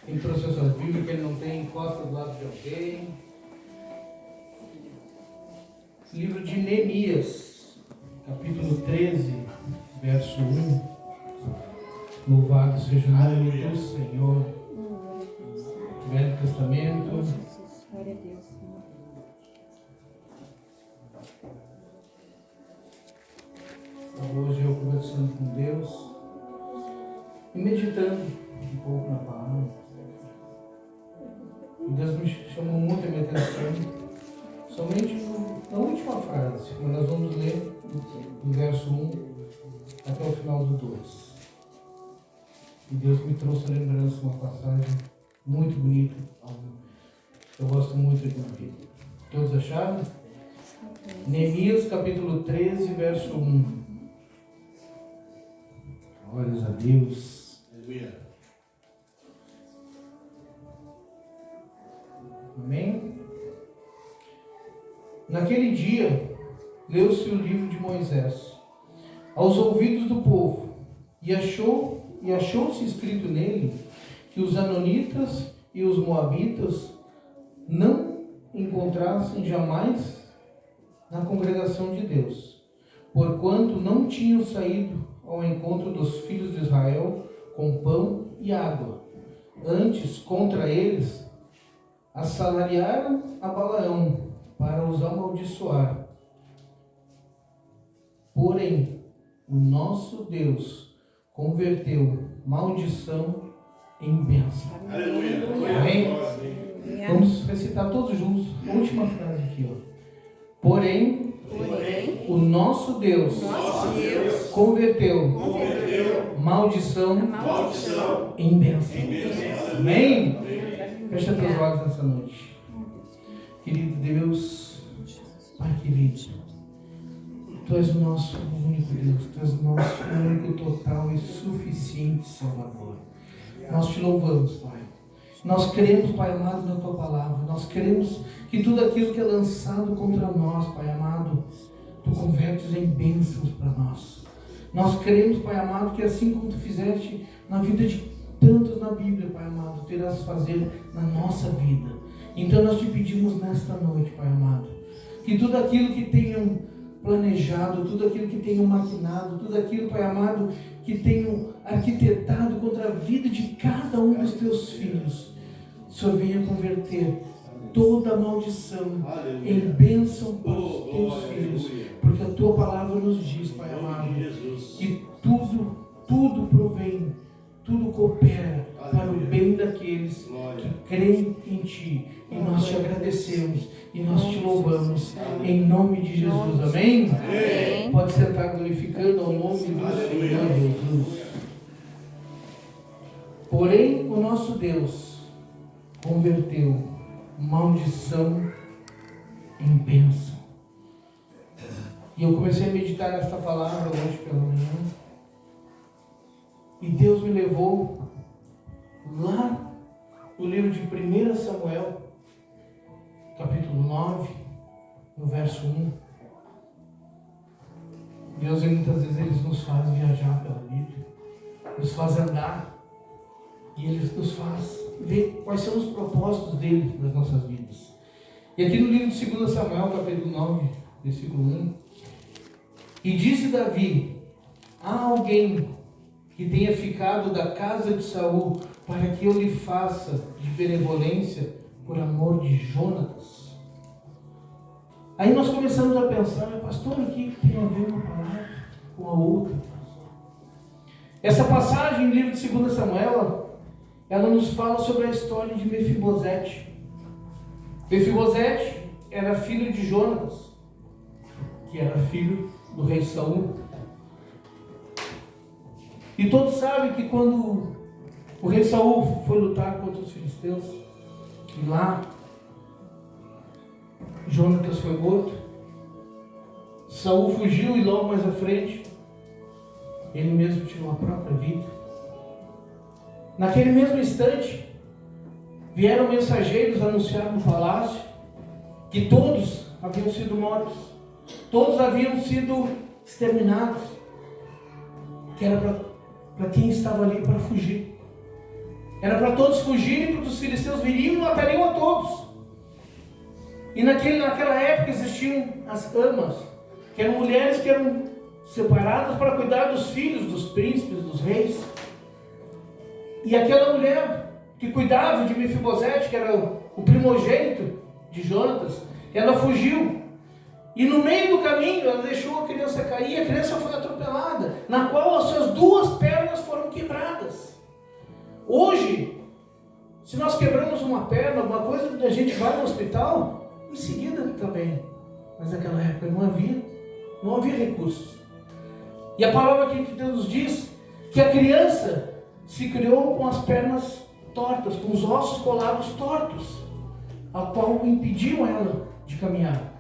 Quem trouxe a sua Bíblia, que ele não tem, encosta do lado de alguém. Livro de Neemias, capítulo 13, verso 1. Louvado seja o nome do Senhor. Velho Testamento. Glória a Deus. Hoje eu conversando com Deus e meditando um pouco na palavra. E Deus me chamou muito a minha atenção, somente na última frase, mas nós vamos ler do verso 1 até o final do 2. E Deus me trouxe a lembrança uma passagem muito bonita, eu gosto muito de uma Bíblia. Todos acharam? Neemias capítulo 13, verso 1. Glórias a Deus. Aleluia. Amém? Naquele dia, leu-se o livro de Moisés aos ouvidos do povo, e achou-se escrito nele que os Anonitas e os Moabitas não encontrassem jamais na congregação de Deus, porquanto não tinham saído ao encontro dos filhos de Israel com pão e água. Antes, contra eles, assalariaram a Balaão para os amaldiçoar. Porém, o nosso Deus converteu maldição em bênção. Aleluia. Amém? Vamos recitar todos juntos a última frase aqui, ó. Porém, o nosso Deus, converteu maldição em bênção. Amém? Fecha teus olhos nessa noite. Querido Deus, Pai querido, Tu és o nosso único Deus, Tu és o nosso único, total e suficiente Salvador. Nós Te louvamos, Pai. Nós cremos, Pai amado, na Tua palavra. Nós cremos que tudo aquilo que é lançado contra nós, Pai amado, Tu convertes em bênçãos para nós. Nós cremos, Pai amado, que assim como Tu fizeste na vida de tantos na Bíblia, Pai amado, Tu irás fazer na nossa vida. Então nós Te pedimos nesta noite, Pai amado, que tudo aquilo que tenham planejado, tudo aquilo que tenham maquinado, tudo aquilo, Pai amado, que tenham arquitetado contra a vida de cada um dos Teus filhos, o Senhor venha converter toda a maldição em bênção para os Teus filhos, porque a Tua palavra nos diz, Pai amado, que tudo provém, tudo coopera para o bem daqueles que creem em Ti. E nós Te agradecemos e nós Te louvamos em nome de Jesus. Amém? Amém. Pode sentar glorificando ao nome do Senhor Jesus. Porém, o nosso Deus converteu maldição em bênção. E eu comecei a meditar nessa palavra hoje pela manhã. E Deus me levou lá no livro de 1 Samuel, capítulo 9, no verso 1. Deus muitas vezes Ele nos faz viajar pela Bíblia, nos faz andar, e Ele nos faz ver quais são os propósitos dele nas nossas vidas. E aqui no livro de 2 Samuel, capítulo 9, versículo 1, e disse Davi: há alguém que tenha ficado da casa de Saul para que eu lhe faça de benevolência por amor de Jonatas? Aí nós começamos a pensar, pastor, o que tem a ver uma palavra com a outra? Essa passagem no livro de 2 Samuel, ela nos fala sobre a história de Mefibosete. Mefibosete era filho de Jonatas, que era filho do rei Saul. E todos sabem que quando o rei Saul foi lutar contra os filisteus, e lá Jonatas foi morto, Saul fugiu e logo mais à frente ele mesmo tirou a própria vida. Naquele mesmo instante vieram mensageiros anunciar no palácio que todos haviam sido mortos, todos haviam sido exterminados, que era para para quem estava ali para fugir. Era para todos fugirem, porque os filisteus viriam e matariam a todos. E naquela época existiam as amas, que eram mulheres que eram separadas para cuidar dos filhos, dos príncipes, dos reis. E aquela mulher que cuidava de Mefibosete, que era o primogênito de Jonatas, ela fugiu. E no meio do caminho ela deixou a criança cair, a criança foi atropelada, na qual as suas 2 pernas foram quebradas. Hoje, se nós quebramos uma perna, alguma coisa, a gente vai no hospital, em seguida também. Mas naquela época não havia recursos. E a palavra aqui que Deus nos diz que a criança se criou com as pernas tortas, com os ossos colados tortos, a qual impediam ela de caminhar.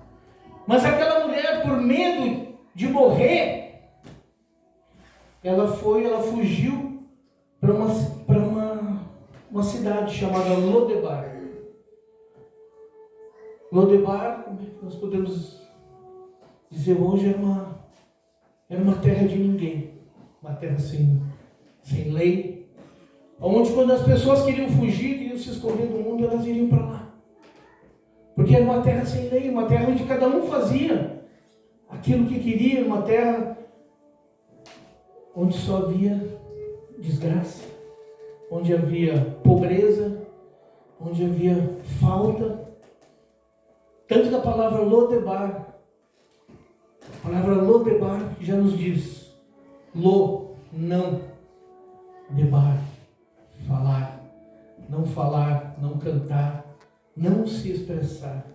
Mas aquela mulher, por medo de morrer, ela fugiu para uma cidade chamada Lodebar. Lodebar, como é que nós podemos dizer hoje, era uma terra de ninguém, uma terra sem lei, onde quando as pessoas queriam fugir, queriam se esconder do mundo, elas iriam para lá. Porque era uma terra sem lei, uma terra onde cada um fazia aquilo que queria, uma terra onde só havia desgraça, onde havia pobreza, onde havia falta. Tanto que a palavra Lodebar, já nos diz, não, debar, falar, não cantar, não se expressar,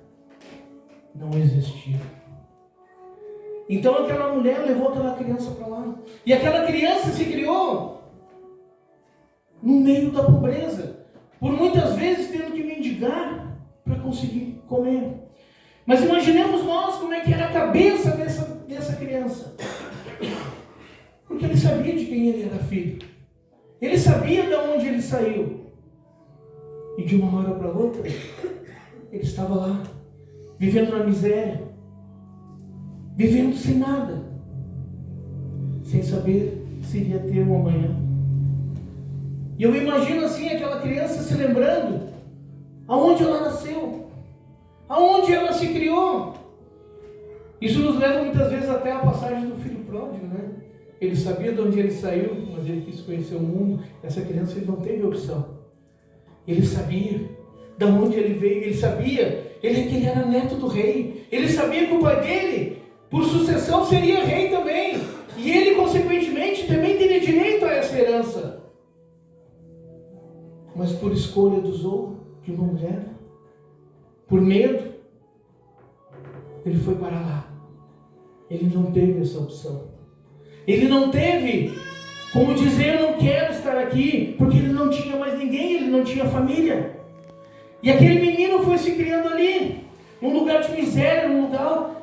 não existir. Então aquela mulher levou aquela criança para lá. E aquela criança se criou no meio da pobreza, por muitas vezes tendo que mendigar para conseguir comer. Mas imaginemos nós como é que era a cabeça dessa criança. Porque ele sabia de quem ele era filho. Ele sabia de onde ele saiu. E de uma hora para outra, ele estava lá, vivendo na miséria, vivendo sem nada, sem saber se iria ter um amanhã. E eu imagino assim aquela criança se lembrando aonde ela nasceu, aonde ela se criou. Isso nos leva muitas vezes até a passagem do filho pródigo, né? Ele sabia de onde ele saiu, mas ele quis conhecer o mundo. Essa criança ele não teve opção. Ele sabia de onde ele veio, ele sabia que ele era neto do rei. Ele sabia que o pai dele, por sucessão, seria rei também. E ele, consequentemente, também teria direito a essa herança. Mas por escolha de uma mulher, por medo, ele foi para lá. Ele não teve essa opção. Ele não teve como dizer, eu não quero estar aqui, porque ele não tinha mais ninguém, ele não tinha família. E aquele menino foi se criando ali, num lugar de miséria, num lugar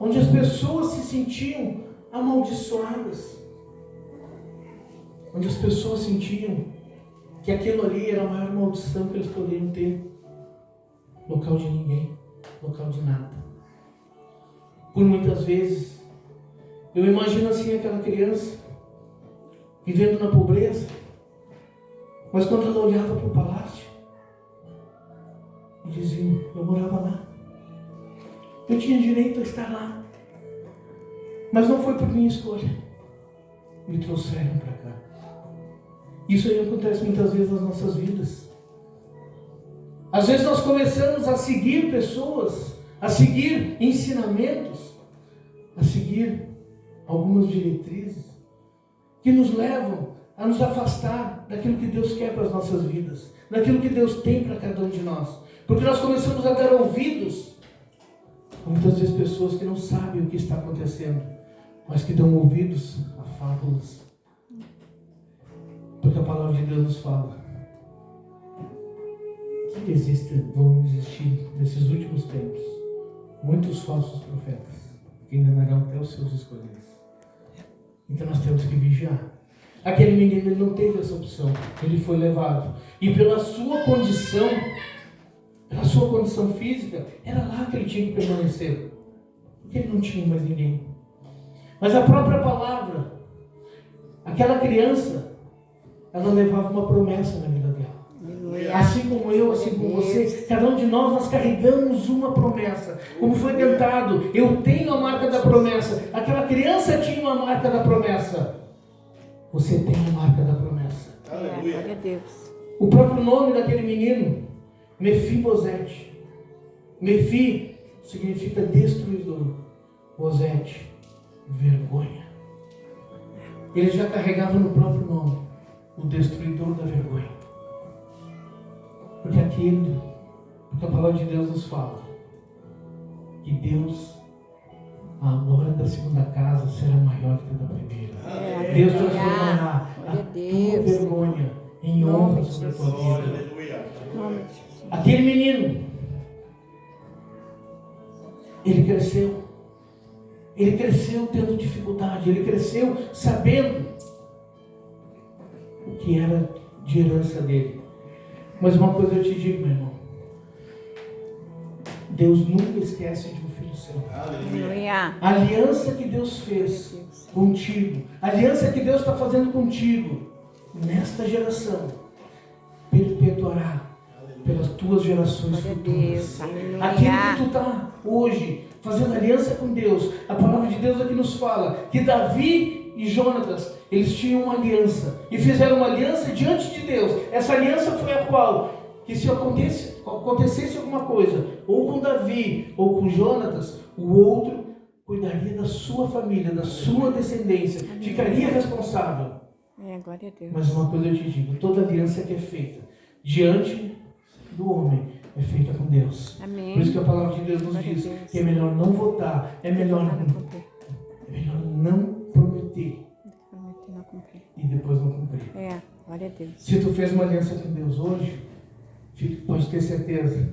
onde as pessoas se sentiam amaldiçoadas. Onde as pessoas sentiam que aquilo ali era a maior maldição que eles poderiam ter. Local de ninguém, local de nada. Por muitas vezes, eu imagino assim aquela criança, vivendo na pobreza, mas quando ela olhava para o palácio, e dizia, eu morava lá, eu tinha direito a estar lá, mas não foi por minha escolha, me trouxeram para cá. Isso aí acontece muitas vezes nas nossas vidas. Às vezes nós começamos a seguir pessoas, a seguir ensinamentos, a seguir algumas diretrizes que nos levam a nos afastar daquilo que Deus quer para as nossas vidas, daquilo que Deus tem para cada um de nós. Porque nós começamos a dar ouvidos a muitas vezes pessoas que não sabem o que está acontecendo, mas que dão ouvidos a fábulas. Porque a palavra de Deus nos fala que vão existir nesses últimos tempos muitos falsos profetas que enganarão até os seus escolhidos. Então nós temos que vigiar. Aquele menino ele não teve essa opção, ele foi levado. E pela sua condição física, era lá que ele tinha que permanecer. Porque ele não tinha mais ninguém. Mas a própria palavra Aquela criança, ela levava uma promessa na vida dela. Aleluia. Assim como eu, assim como você, cada um de nós carregamos uma promessa. Como foi cantado, eu tenho a marca da promessa. Aquela criança tinha uma marca da promessa. Você tem a marca da promessa. Glória a Deus. O próprio nome daquele menino, Mefibosete. Mefi significa destruidor. Bosete, vergonha. Ele já carregava no próprio nome o destruidor da vergonha. Porque a palavra de Deus nos fala que Deus, a glória da segunda casa será maior que a da primeira. Deus transformará a tua vergonha em honra sobre a tua vida. Aquele menino, ele cresceu tendo dificuldade, ele cresceu sabendo o que era de herança dele. Mas uma coisa eu te digo, meu irmão, Deus nunca esquece de um filho seu. Aleluia. A aliança que Deus fez contigo, a aliança que Deus está fazendo contigo, nesta geração, perpetuará pelas tuas gerações futuras. Aquilo que tu está hoje fazendo aliança com Deus, a palavra de Deus aqui nos fala que Davi e Jonatas, eles tinham uma aliança e fizeram uma aliança diante de Deus. Essa aliança foi a qual, que se acontecesse alguma coisa, ou com Davi ou com Jonatas, o outro cuidaria da sua família, da sua descendência, ficaria responsável. Glória a Deus. Mas uma coisa eu te digo, toda aliança que é feita diante do homem é feita com Deus. Amém. Por isso que a palavra de Deus nos diz que é melhor não votar, é melhor não prometer e depois não cumprir. Glória a Deus. Se tu fez uma aliança com Deus hoje, pode ter certeza,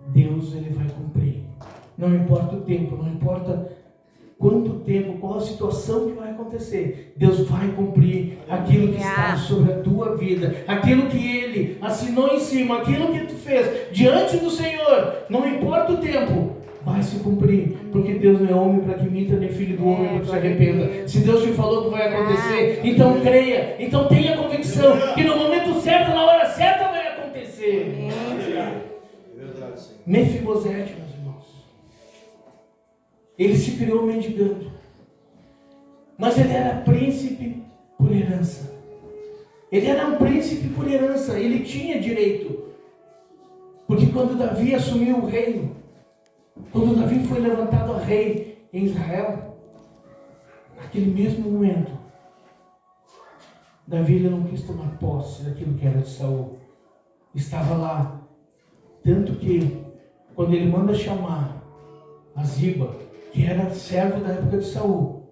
Deus ele vai cumprir. Não importa o tempo, não importa quanto tempo, qual a situação que vai acontecer, Deus vai cumprir aquilo que está sobre a tua vida, aquilo que Ele assinou em cima, aquilo que tu fez diante do Senhor, não importa o tempo, vai se cumprir, porque Deus não é homem para que minta, nem filho do homem para que se arrependa. Se Deus te falou que vai acontecer, então creia, então tenha convicção que no momento certo, na hora certa vai acontecer. Mefibosete, meus irmãos, ele se criou mendigando, mas ele era príncipe por herança. Ele era um príncipe por herança, ele tinha direito, porque quando Davi assumiu o reino, quando Davi foi levantado a rei em Israel, naquele mesmo momento, Davi ele não quis tomar posse daquilo que era de Saul. Estava lá, tanto que quando ele manda chamar a Ziba, que era servo da época de Saul,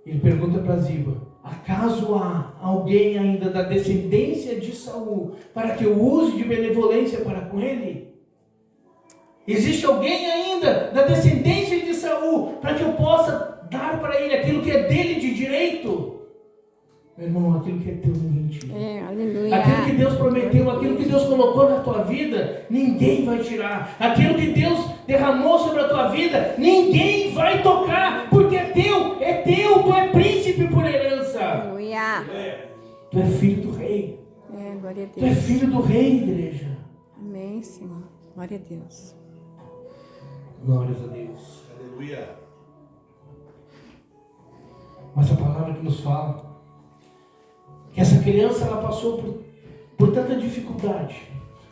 ele pergunta para Ziba: acaso há alguém ainda da descendência de Saul para que eu use de benevolência para com ele? Existe alguém ainda da descendência de Saul para que eu possa dar para ele aquilo que é dele de direito? Meu irmão, aquilo que é teu ninguém tira. Aleluia. Aquilo que Deus prometeu, aquilo que Deus colocou na tua vida, ninguém vai tirar. Aquilo que Deus derramou sobre a tua vida, ninguém vai tocar, porque é teu, tu é príncipe por herança. Aleluia. Tu é filho do rei. Glória a Deus. Tu é filho do rei, igreja. Amém, Senhor. Glória a Deus. Glórias a Deus. Aleluia. Mas a palavra que nos fala que essa criança ela passou por tanta dificuldade.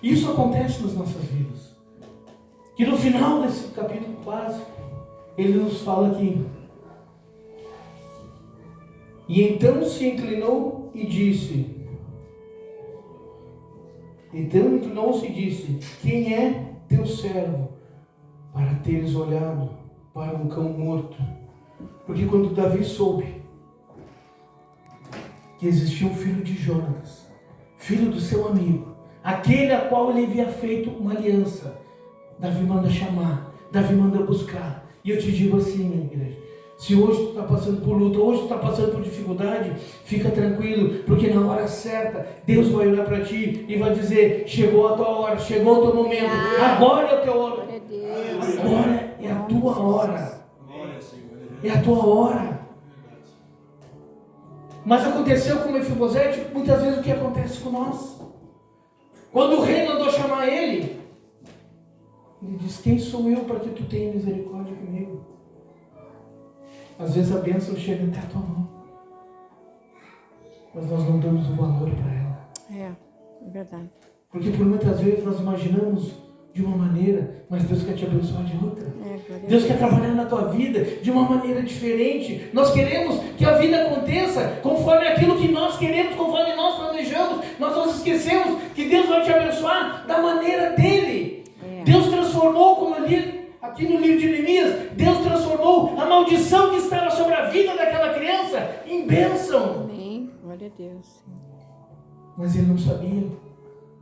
Isso acontece nas nossas vidas. Que no final desse capítulo básico, ele nos fala aqui: e então se inclinou e disse, quem é teu servo para teres olhado para um cão morto? Porque quando Davi soube que existia um filho de Jonatas, filho do seu amigo, aquele a qual ele havia feito uma aliança, Davi manda chamar, Davi manda buscar. E eu te digo assim, minha igreja, se hoje tu está passando por luta, hoje tu está passando por dificuldade, fica tranquilo, porque na hora certa, Deus vai olhar para ti e vai dizer: chegou a tua hora, chegou o teu momento, agora é o teu hora, agora é a tua hora, é a tua hora. Mas aconteceu com Mefibosete, muitas vezes o que acontece com nós. Quando o rei mandou chamar ele diz: quem sou eu para que tu tenha misericórdia comigo? Às vezes a bênção chega até a tua mão, mas nós não damos o valor para ela. É verdade. Porque por muitas vezes nós imaginamos de uma maneira, mas Deus quer te abençoar de outra. Deus quer trabalhar na tua vida de uma maneira diferente. Nós queremos que a vida aconteça conforme aquilo que nós queremos, conforme nós planejamos. Nós nos esquecemos que Deus vai te abençoar da maneira dele. Deus transformou, como eu li aqui no livro de Neemias, Deus transformou a maldição que estava sobre a vida daquela criança em bênção. Amém. Glória a Deus. Mas ele não sabia,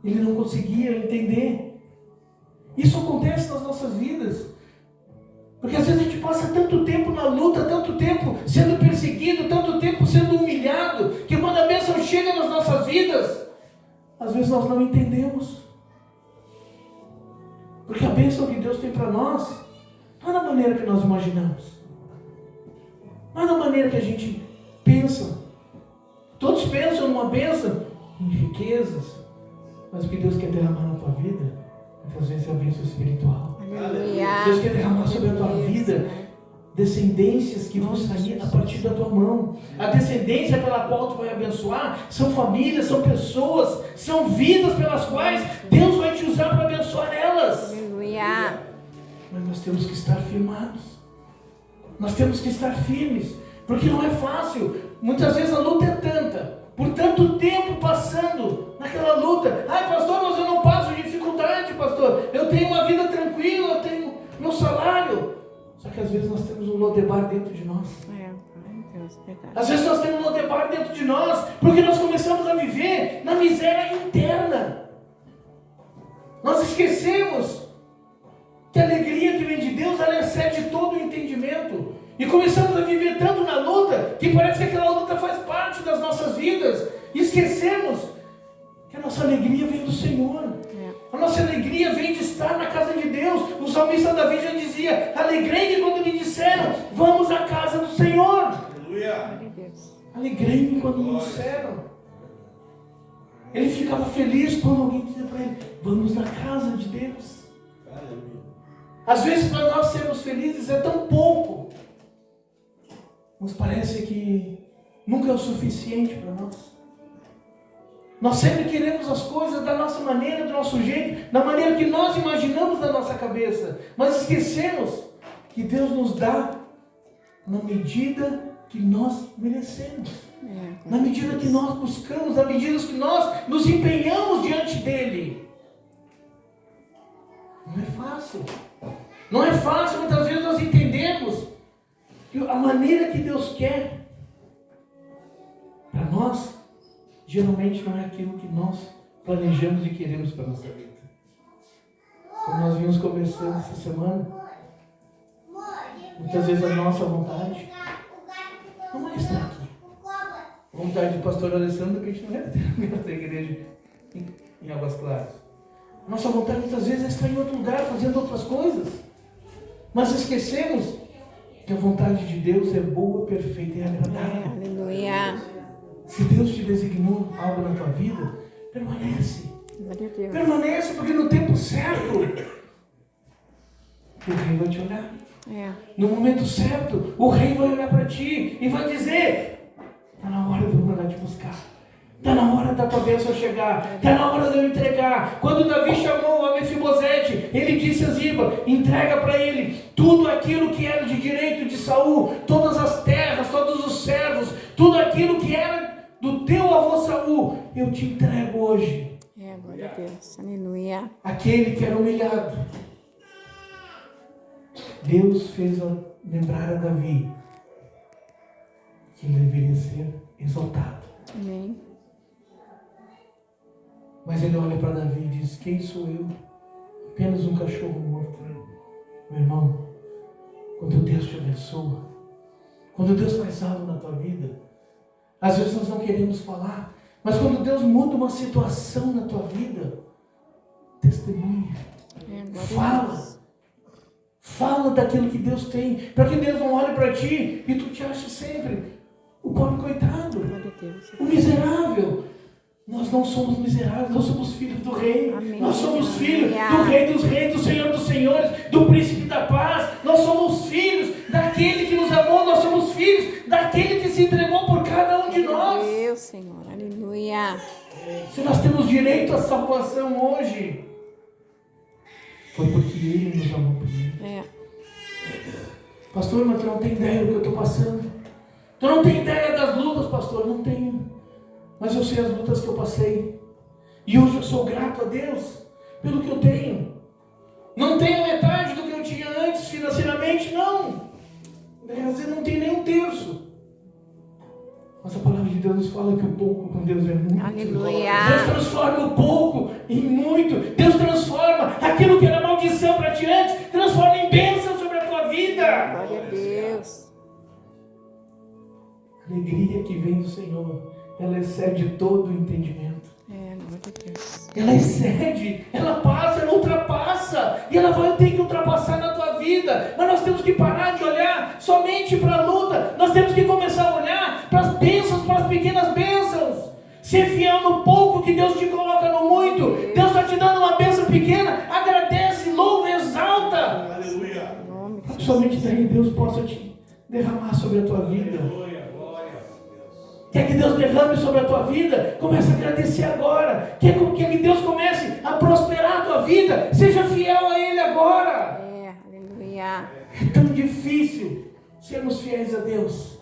ele não conseguia entender. Isso acontece nas nossas vidas, porque às vezes a gente passa tanto tempo na luta, tanto tempo sendo perseguido, tanto tempo sendo humilhado, que quando a bênção chega nas nossas vidas, às vezes nós não entendemos. Porque a bênção que Deus tem para nós não é da maneira que nós imaginamos, não é da maneira que a gente pensa. Todos pensam numa bênção em riquezas, mas o que Deus quer derramar na tua vida muitas vezes é a bênção espiritual. Aleluia. Deus quer derramar sobre a tua vida descendências que vão sair a partir da tua mão. A descendência pela qual tu vai abençoar são famílias, são pessoas, são vidas pelas quais Deus vai te usar para abençoar elas. Aleluia. Mas nós temos que estar firmados. Nós temos que estar firmes, porque não é fácil. Muitas vezes a luta é tanta, por tanto tempo passando naquela luta. Ai, pastor, mas eu não passo dificuldade, pastor. Eu tenho uma vida tranquila, eu tenho meu salário. Só que às vezes nós temos um Lodebar dentro de nós. Deus, verdade. Às vezes nós temos um Lodebar dentro de nós, porque nós começamos a viver na miséria interna. Nós esquecemos que a alegria que vem de Deus, ela excede todo o entendimento. E começamos a viver tanto na luta, que parece que aquela luta faz parte das nossas vidas. E esquecemos que a nossa alegria vem do Senhor. A nossa alegria vem de estar na casa de Deus. O salmista Davi já dizia: alegrei-me quando me disseram, vamos à casa do Senhor. Aleluia. Alegrei-me quando me disseram. Ele ficava feliz quando alguém dizia para ele: vamos na casa de Deus. Às vezes para nós sermos felizes é tão pouco, nos parece que nunca é o suficiente para nós. Nós sempre queremos as coisas da nossa maneira, do nosso jeito, da maneira que nós imaginamos na nossa cabeça. Mas esquecemos que Deus nos dá na medida que nós merecemos. Na medida que nós buscamos, na medida que nós nos empenhamos diante dEle. Não é fácil. Não é fácil, muitas vezes nós entendemos que a maneira que Deus quer para nós geralmente não é aquilo que nós planejamos e queremos para a nossa vida. Como nós vimos conversando essa semana, muitas vezes a nossa vontade não é estar aqui. A vontade do pastor Alessandro que a gente não é ter da igreja em Águas Claras. A nossa vontade muitas vezes é estar em outro lugar, fazendo outras coisas. Mas esquecemos que a vontade de Deus é boa, perfeita e agradável. Aleluia. Se Deus te designou algo na tua vida, permanece. Permanece, porque no tempo certo, o rei vai te olhar. No momento certo, o rei vai olhar para ti e vai dizer: está na hora de eu mandar te buscar. Está na hora da tua bênção chegar. Está na hora de eu entregar. Quando Davi chamou a Mefibosete, ele disse a Ziba: entrega para ele tudo aquilo que era de direito de Saul, todas as terras, todos os servos, tudo aquilo que era do teu avô Saul, eu te entrego hoje. Glória a Deus. Aleluia. Aquele que era humilhado, Deus fez lembrar a Davi que ele deveria ser exaltado. Amém. Mas ele olha para Davi e diz: quem sou eu? Apenas um cachorro morto. Meu irmão, quando Deus te abençoa, quando Deus faz algo na tua vida, às vezes nós não queremos falar, mas quando Deus muda uma situação na tua vida, testemunha. Fala daquilo que Deus tem, para que Deus não olhe para ti e tu te ache sempre o pobre coitado. Deus. O miserável. Nós não somos miseráveis, nós somos filhos do Rei. Amém. Nós somos filhos Aleluia. do Rei dos Reis, do Senhor dos Senhores, do Príncipe da Paz. Nós somos filhos daquele que nos amou, nós somos filhos daquele que se entregou por cada um de nós. Deus, Senhor. Aleluia. Se nós temos direito à salvação hoje, foi porque Ele nos amou primeiro. É. Pastor, mas tu não tem ideia do que eu estou passando. Tu não tem ideia das lutas, pastor. Não tenho. Mas eu sei as lutas que eu passei. E hoje eu sou grato a Deus pelo que eu tenho. Não tenho a metade do que eu tinha antes financeiramente, não. Às vezes não tem nem um terço. Mas a palavra de Deus nos fala que o pouco com Deus é muito. Aleluia. Deus transforma o pouco em muito. Deus transforma aquilo que era maldição para ti antes, transforma em bênção sobre a tua vida. Glória a Deus. A alegria que vem do Senhor, ela excede todo o entendimento. É, glória a Deus. Ela excede, ela passa, ela ultrapassa. E ela vai ter que ultrapassar na tua vida. Mas nós temos que parar de olhar somente para a luta. Nós temos que começar a olhar para as bênçãos, para as pequenas bênçãos. Ser fiel no pouco que Deus te coloca no muito. Deus está te dando uma bênção pequena. Agradece, louva, exalta. Aleluia. Somente daí Deus possa te derramar sobre a tua vida. Quer que Deus derrame sobre a tua vida? Comece a agradecer agora. Quer que Deus comece a prosperar a tua vida? Seja fiel a Ele agora. É, aleluia. É tão difícil sermos fiéis a Deus.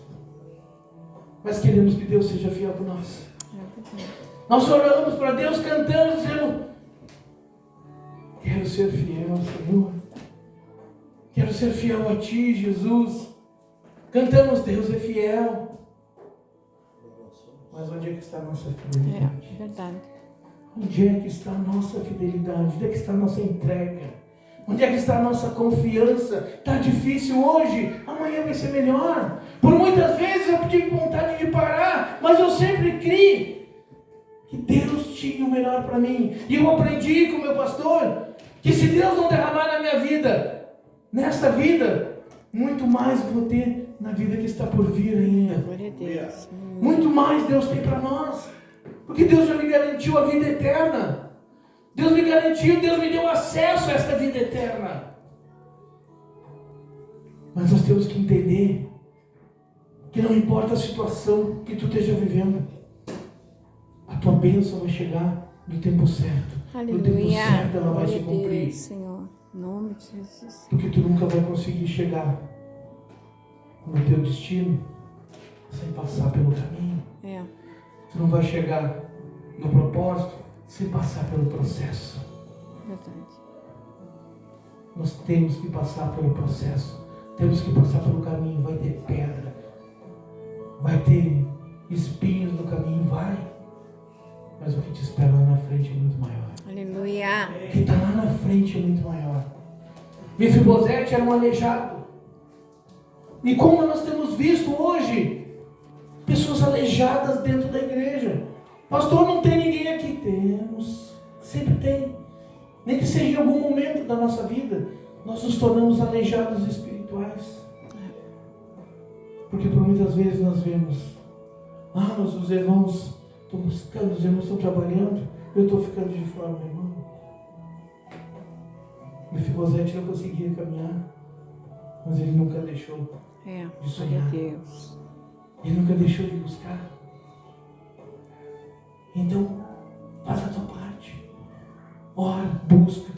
Mas queremos que Deus seja fiel por nós. Nós oramos para Deus, cantando, dizendo: quero ser fiel ao Senhor. Quero ser fiel a Ti, Jesus. Cantamos: Deus é fiel. Mas onde é que está a nossa fidelidade? É, verdade. Onde é que está a nossa fidelidade? Onde é que está a nossa entrega? Onde é que está a nossa confiança? Está difícil hoje, amanhã vai ser melhor. Por muitas vezes eu tive vontade de parar, mas eu sempre criei que Deus tinha o melhor para mim. E eu aprendi com o meu pastor que se Deus não derramar na minha vida, nesta vida, muito mais vou ter na vida que está por vir ainda. Glória a Deus. Muito mais Deus tem para nós. Porque Deus já me garantiu a vida eterna. Deus me garantiu, Deus me deu acesso a esta vida eterna. Mas nós temos que entender que não importa a situação que tu esteja vivendo, a tua bênção vai chegar no tempo certo. No tempo Aleluia. certo ela vai se Glória a cumprir. Deus, Senhor. Em nome de Jesus. Porque tu nunca vai conseguir chegar no teu destino sem passar pelo caminho. É. Tu não vai chegar no propósito sem passar pelo processo. Verdade. Nós temos que passar pelo processo. Temos que passar pelo caminho. Vai ter pedra. Vai ter espinhos no caminho. Vai. Mas o que te espera lá na frente é muito maior. Aleluia. O que está lá na frente é muito maior. Mefibosete era um aleijado. E como nós temos visto hoje, pessoas aleijadas dentro da igreja. Pastor, não tem ninguém aqui. Temos. Sempre tem. Nem que seja em algum momento da nossa vida, nós nos tornamos aleijados espirituais. Porque por muitas vezes nós vemos: ah, mas os irmãos estão buscando, os irmãos estão trabalhando, eu estou ficando de fora, meu irmão. Mefibosete não conseguia caminhar, mas ele nunca deixou É. de Glória a sonhar. Deus. Ele nunca deixou de buscar. Então, faz a tua parte. Ora, busca.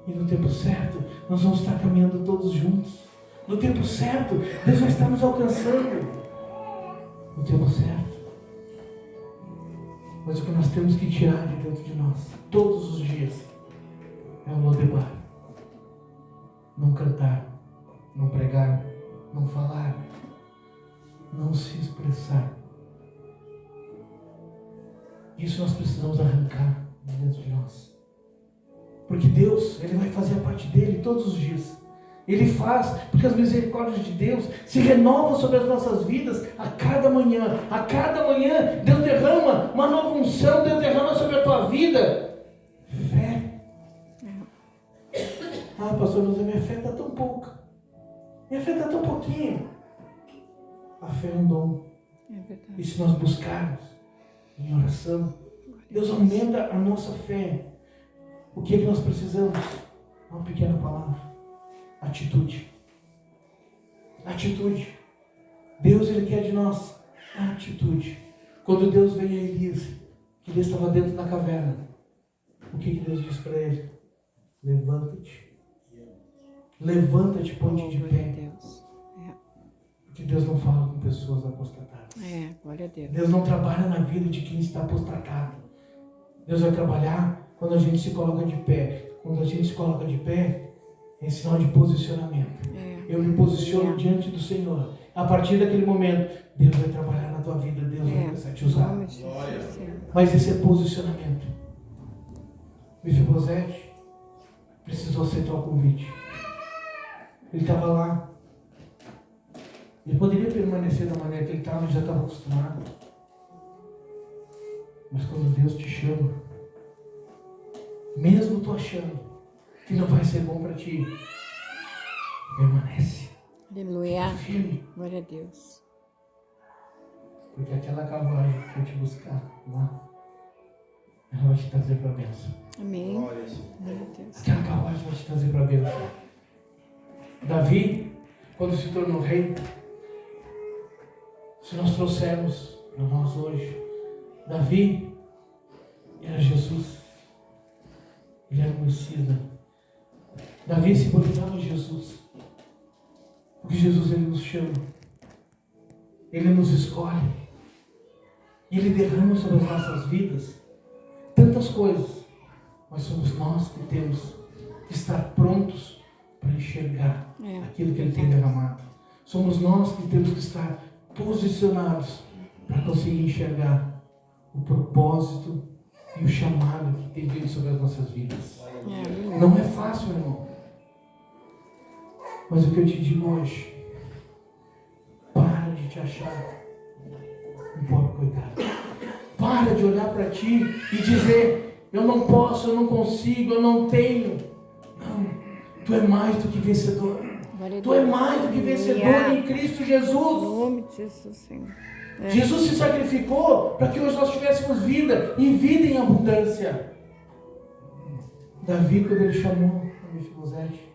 E no tempo certo, nós vamos estar caminhando todos juntos. No tempo certo, Deus vai estar nos alcançando. No tempo certo. Mas o que nós temos que tirar de dentro de nós, todos os dias, é o Lodebar. Não cantar, não pregar, não falar, não se expressar. Isso nós precisamos arrancar de dentro de nós. Porque Deus, Ele vai fazer a parte dele todos os dias. Ele faz, porque as misericórdias de Deus se renovam sobre as nossas vidas a cada manhã. A cada manhã Deus derrama uma nova unção, Deus derrama sobre a tua vida fé. Ah, pastor, mas a minha fé está tão pouca. Minha fé está tão pouquinho. A fé é um dom. É verdade. E se nós buscarmos em oração, Deus aumenta a nossa fé. O que é que nós precisamos? Uma pequena palavra. Atitude. Atitude. Deus, Ele quer de nós atitude. Quando Deus veio a Elias, que ele estava dentro da caverna, o que Deus disse para ele? Levanta-te. Levanta-te, ponte de pé. Deus. Porque Deus não fala com pessoas apostatadas. Glória a Deus. Deus não trabalha na vida de quem está apostatado. Deus vai trabalhar quando a gente se coloca de pé. Quando a gente se coloca de pé, é sinal de posicionamento. Eu me posiciono diante do Senhor. A partir daquele momento, Deus vai trabalhar na tua vida. Deus vai começar a te usar. Mas esse é posicionamento. Mefibosete precisou aceitar o convite. Ele estava lá. Ele poderia permanecer da maneira que ele estava, ele já estava acostumado. Mas quando Deus te chama, mesmo tu achando que não vai ser bom para ti, permanece. Aleluia. Fica firme. Glória a Deus. Porque aquela carruagem que foi te buscar lá, ela vai te trazer para a bênção. Amém. Glória a Deus. Aquela carruagem vai te trazer para a bênção. Davi, quando se tornou rei, se nós trouxermos para nós hoje, Davi era Jesus. Ele era o Messias. Davi simbolizava Jesus. Porque Jesus, Ele nos chama. Ele nos escolhe. E Ele derrama sobre as nossas vidas tantas coisas. Mas somos nós que temos que estar prontos para enxergar aquilo que Ele tem derramado. Somos nós que temos que estar posicionados para conseguir enxergar o propósito e o chamado que tem vindo sobre as nossas vidas. Não é fácil, irmão. Mas o que eu te digo hoje, para de te achar um pobre coitado. Para de olhar para ti e dizer, eu não posso, eu não consigo, eu não tenho. Não, tu é mais do que vencedor. Tu é mais do que vencedor em Cristo Jesus. Em nome de Jesus, Senhor. Jesus se sacrificou para que hoje nós tivéssemos vida e vida em abundância. Davi, quando ele chamou a Mefibosete,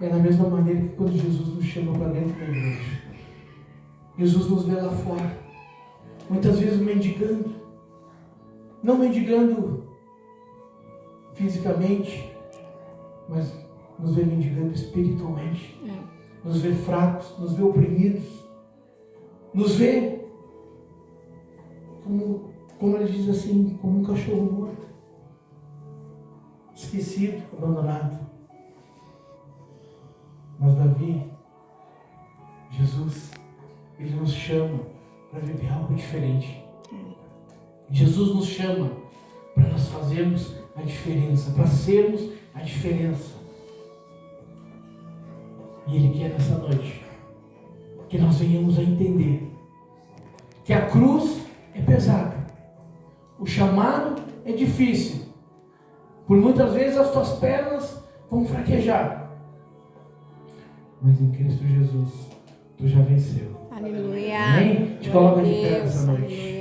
é da mesma maneira que quando Jesus nos chama para dentro da igreja. Jesus nos vê lá fora, muitas vezes mendigando, não mendigando fisicamente, mas nos vê mendigando espiritualmente, nos vê fracos, nos vê oprimidos, nos vê como ele diz assim, como um cachorro morto, esquecido, abandonado. Mas Davi, Jesus, Ele nos chama para viver algo diferente. Jesus nos chama para nós fazermos a diferença, para sermos a diferença. E Ele quer nessa noite que nós venhamos a entender que a cruz é pesada, o chamado é difícil, por muitas vezes as tuas pernas vão fraquejar. Mas em Cristo Jesus, tu já venceu. Aleluia. Amém? Te coloca de pé nessa noite. Aleluia.